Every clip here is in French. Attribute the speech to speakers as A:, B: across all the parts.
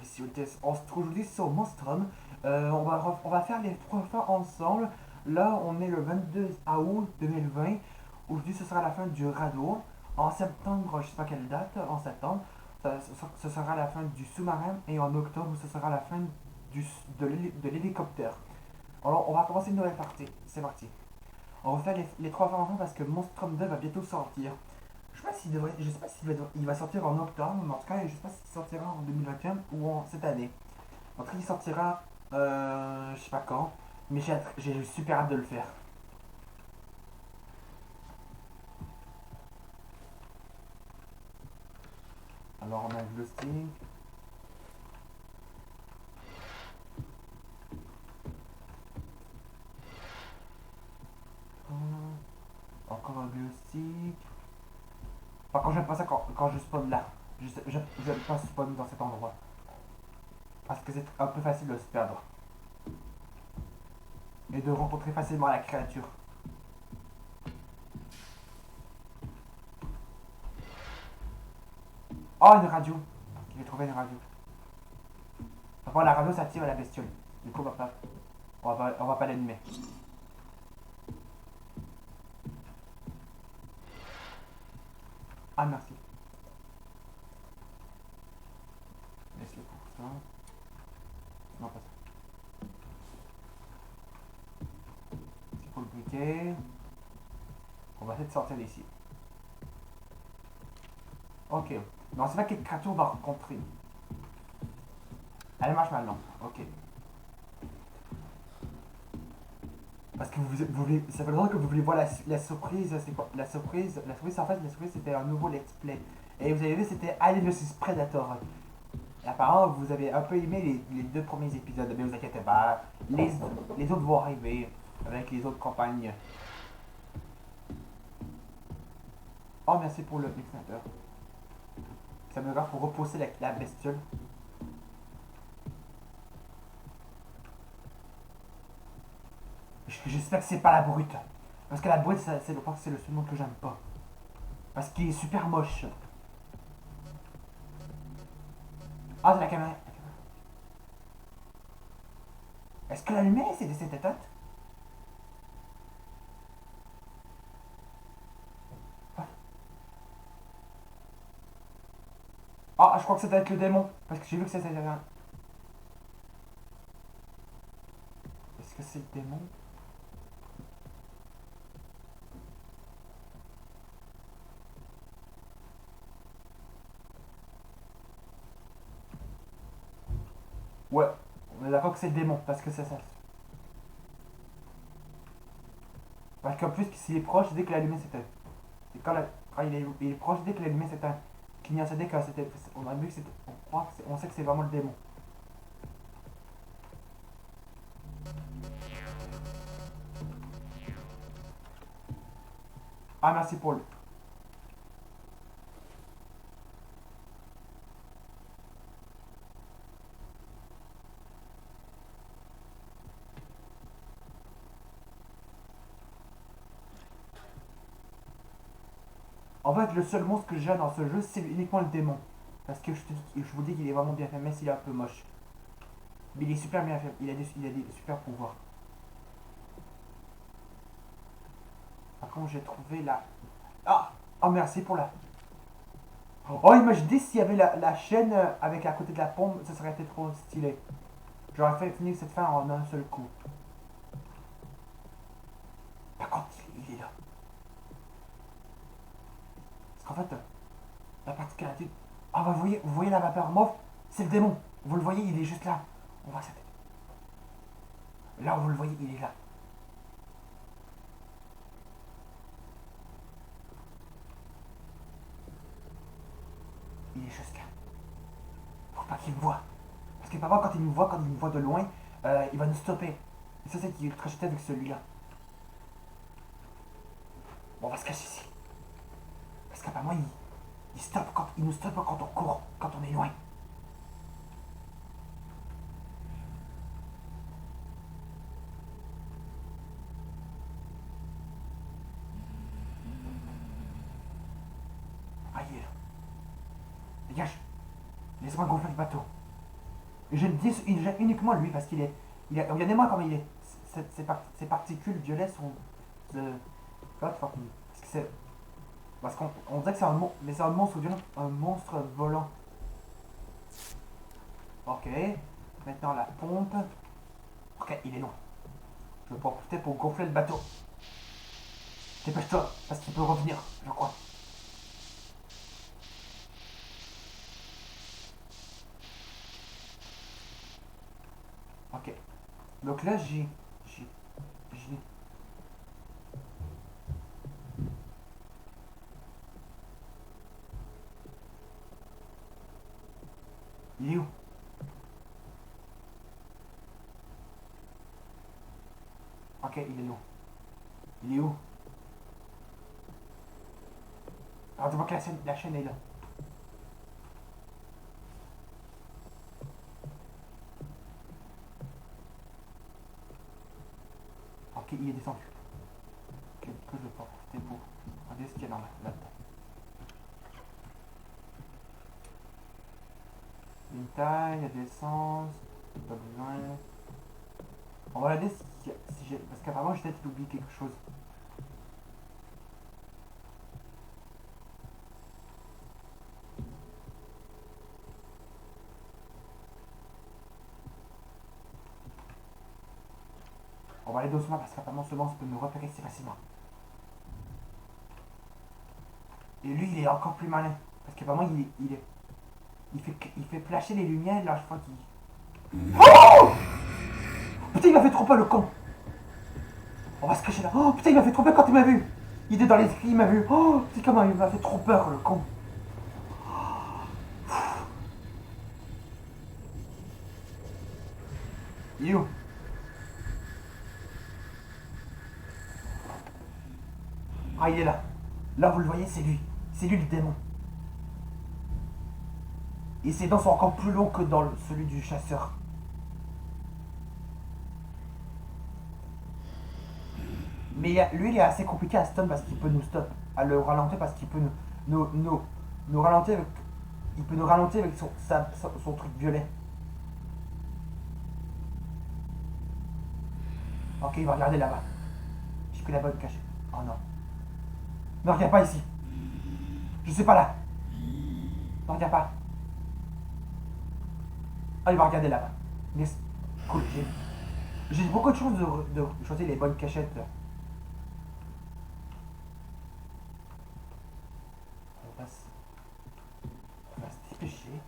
A: ici, on se trouve aujourd'hui sur Monstrum. On va faire les trois fins ensemble. Là, on est le 22 août 2020. Aujourd'hui, ce sera la fin du radeau. En septembre, je sais pas quelle date, en septembre, ce sera la fin du sous-marin. Et en octobre, ce sera la fin du, de l'hélicoptère. Alors, on va commencer une nouvelle partie. C'est parti. On va faire les trois fins ensemble parce que Monstrum 2 va bientôt sortir. Je sais pas s'il il va sortir en octobre, mais en tout cas, je sais pas s'il sortira en 2021 ou en cette année. En tout cas, il sortira, je sais pas quand, mais j'ai super hâte de le faire. Alors, on a le stick. Encore un glue stick. Par contre, j'aime pas ça quand je spawn là. J'aime pas spawn dans cet endroit. Parce que c'est un peu facile de se perdre. Et de rencontrer facilement la créature. Oh, une radio. J'ai trouvé une radio. Par contre, la radio, ça tire la bestiole. Du coup, on va pas l'animer. Ah, merci. Laisse-le pour ça. Non, pas ça. C'est pour le briquet. On va essayer de sortir d'ici. Ok. Non, c'est pas quelle créature on va rencontrer. Elle marche maintenant. Ok. Parce que ça fait longtemps que vous voulez voir la surprise. C'est quoi la surprise? La surprise, en fait, la surprise c'était un nouveau let's play. Et vous avez vu, c'était Alien vs Predator. Et apparemment, vous avez un peu aimé les deux premiers épisodes, mais vous inquiétez pas. Les autres vont arriver avec les autres campagnes. Oh, merci pour le mixateur. Ça me va pour repousser la bestiole. J'espère que c'est pas la brute. Parce que la brute, c'est le seul nom que j'aime pas. Parce qu'il est super moche. Ah, c'est la caméra. Est-ce que la lumière, c'est de cette éteinte? Ah, je crois que ça doit être le démon. Parce que j'ai vu que c'était un... Est-ce que c'est le démon? Ouais, on est d'accord que c'est le démon. Parce que c'est ça. Parce qu'en plus, s'il est proche, dès que la lumière s'éteint. Et quand il est proche, dès que la lumière s'éteint. Clignote, dès que c'était... On a vu que c'était... On sait que c'est vraiment le démon. Ah, merci Paul. En fait, le seul monstre que j'ai dans ce jeu, c'est uniquement le démon. Parce que je vous dis qu'il est vraiment bien fait, même s'il est un peu moche. Mais il est super bien fait, il a des super pouvoirs. Par contre, j'ai trouvé la... Ah. Oh, merci pour la... Oh, imaginez s'il y avait la chaîne avec à côté de la pompe, ça serait été trop stylé. J'aurais fait finir cette fin en un seul coup. Par contre, il est là. Parce qu'en fait, la particularité... Ah, bah, vous voyez la vapeur mauve? C'est le démon. Vous le voyez, il est juste là. On voit cette... Là, vous le voyez, il est là. Il est juste là. Faut pas qu'il me voit. Parce que parfois, quand il me voit de loin, il va nous stopper. Et ça, c'est qui est ultra cheaté avec celui-là. Bon, on va se cacher ici. Parce qu'apparemment, il nous stoppe quand on court, quand on est loin. Ah, il est là. Dégage. Laisse-moi gonfler le bateau. Je le dis uniquement lui parce qu'il est. Regardez-moi comment il est. Ses particules violettes sont. God fuck me. Parce que c'est. Parce qu'on dirait que c'est un monstre. Mais c'est un monstre violent. Un monstre volant. Ok. Maintenant la pompe. Ok, il est long. Je vais pas en profiter pour gonfler le bateau. Dépêche-toi, parce qu'il peut revenir, je crois. Ok. Donc là, j'ai. Il est où? Ok, il est où? Il est où? Alors, tu vois que la chaîne est là. Ok, il est descendu. Ok, du coup, je vais pas profiter pour regarder ce qu'il y a là-dedans. Une taille, il y a de l'essence, pas besoin. On va regarder si j'ai. Parce qu'apparemment, j'ai peut-être oublié quelque chose. On va aller doucement parce qu'apparemment, ce monstre peut nous repérer si facilement. Et lui, il est encore plus malin. Parce qu'apparemment, il fait flasher les lumières là, je crois qu'il. Oh putain, il m'a fait trop peur le con. On va se cacher là. Oh putain, il m'a fait trop peur quand il m'a vu. Il était dans les skis, il m'a vu. Oh putain, comment il m'a fait trop peur le con. Il est où? Ah, il est là. Là, vous le voyez, c'est lui. C'est lui le démon. Et ses dents sont encore plus longues que dans celui du chasseur. Mais lui, il est assez compliqué à stun parce qu'il peut nous stop. À le ralentir parce qu'il peut nous ralentir avec. Il peut nous ralentir avec son truc violet. Ok, il va regarder là-bas. J'ai pris la bonne cachette. Oh non. Ne regarde pas ici. Je suis pas là. Ne regarde pas. Ah, il va regarder là-bas. Yes. Cool. J'ai beaucoup de chance de choisir les bonnes cachettes. On va se dépêcher.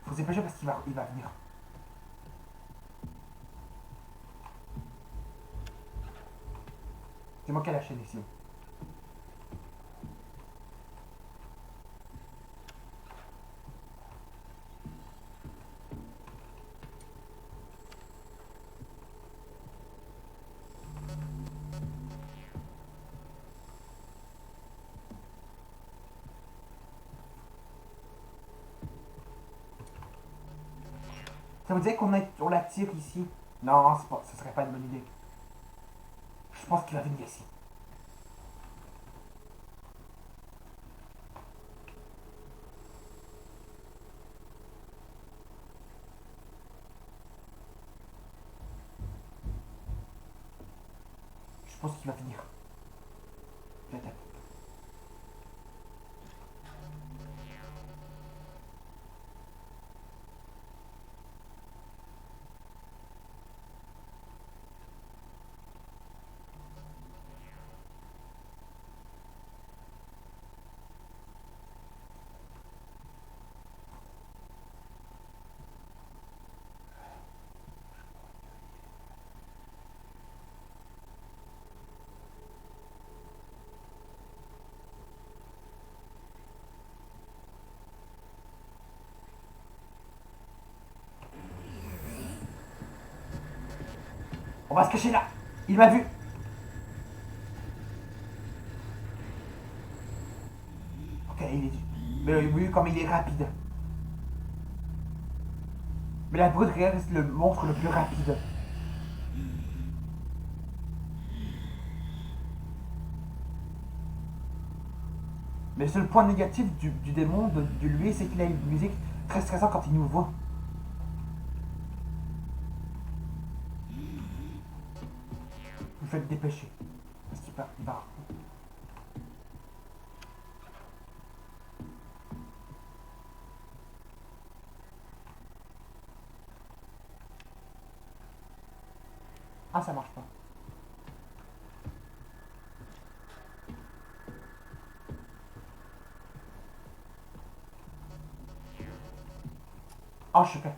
A: Faut se dépêcher parce qu'il va venir. C'est moi qui ai la chaîne ici. Ça vous dirait qu'on la tire ici? Non, ce serait pas une bonne idée. Je pense qu'il va venir ici. Je pense qu'il va venir. Peut-être. On va se cacher là. Il m'a vu. Ok, il est. Mais oui, comme il est rapide. Mais la brute reste le monstre le plus rapide. Mais le seul point négatif du démon, de lui, c'est qu'il a une musique très stressante quand il nous voit. Vous faites dépêcher. Parce qu'il part. Ah, ça marche pas. Ah, je suis prêt.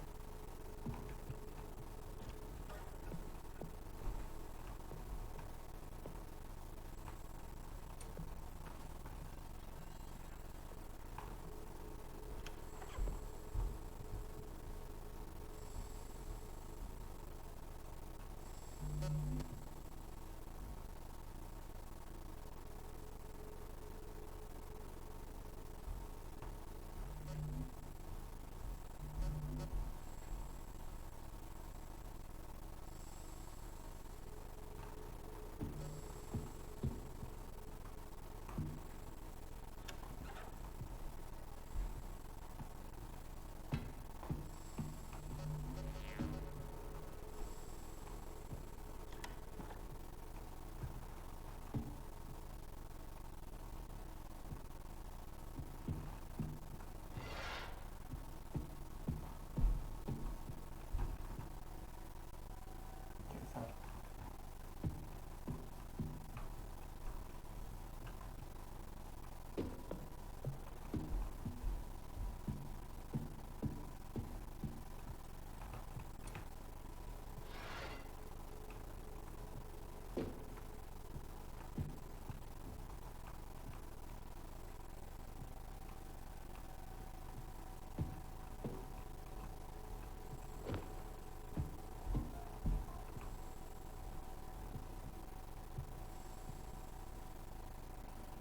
A: Ok, ça va.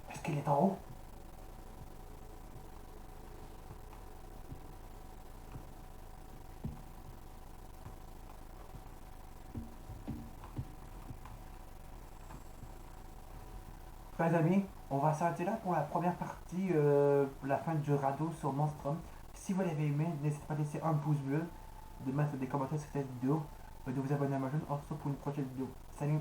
A: Est-ce qu'il est en haut? Chers amis, on va s'arrêter là pour la première partie, la fin du radeau sur Monstrum. Si vous l'avez aimé, n'hésitez pas à laisser un pouce bleu, de mettre des commentaires sur cette vidéo, de vous abonner à ma chaîne. On se retrouve pour une prochaine vidéo. Salut!